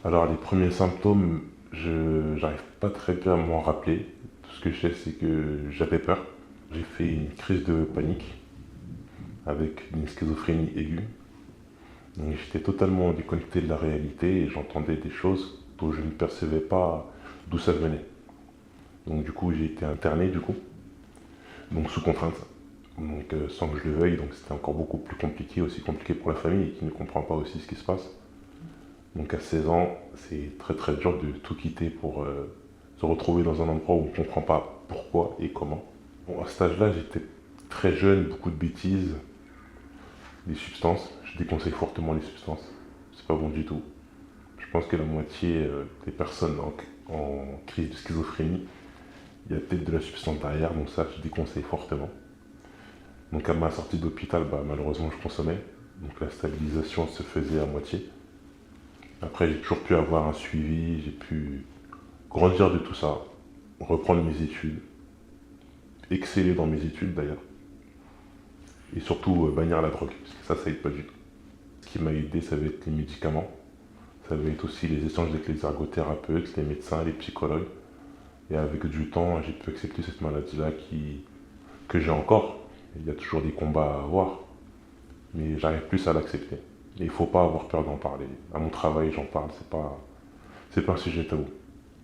Alors les premiers symptômes, je j'arrive pas très bien à m'en rappeler. Tout ce que je sais, c'est que j'avais peur. J'ai fait une crise de panique avec une schizophrénie aiguë. Donc j'étais totalement déconnecté de la réalité et j'entendais des choses dont je ne percevais pas d'où ça venait. Donc du coup j'ai été interné du coup, donc sous contrainte. Donc sans que je le veuille, donc c'était encore beaucoup plus compliqué, aussi compliqué pour la famille qui ne comprend pas aussi ce qui se passe. Donc à 16 ans, c'est très très dur de tout quitter pour se retrouver dans un endroit où on ne comprend pas pourquoi et comment. Bon, à cet âge-là, j'étais très jeune, beaucoup de bêtises, des substances. Je déconseille fortement les substances. C'est pas bon du tout. Je pense que la moitié des personnes en crise de schizophrénie, il y a peut-être de la substance derrière, donc ça, je déconseille fortement. Donc à ma sortie d'hôpital, bah, malheureusement, je consommais. Donc la stabilisation se faisait à moitié. Après, j'ai toujours pu avoir un suivi, j'ai pu grandir de tout ça, reprendre mes études, exceller dans mes études d'ailleurs, et surtout bannir la drogue, parce que ça aide pas du tout. Ce qui m'a aidé, ça va être les médicaments, ça va être aussi les échanges avec les ergothérapeutes, les médecins, les psychologues. Et avec du temps, j'ai pu accepter cette maladie-là que j'ai encore. Il y a toujours des combats à avoir, mais j'arrive plus à l'accepter. Et il ne faut pas avoir peur d'en parler. À mon travail, j'en parle, c'est pas un sujet tabou.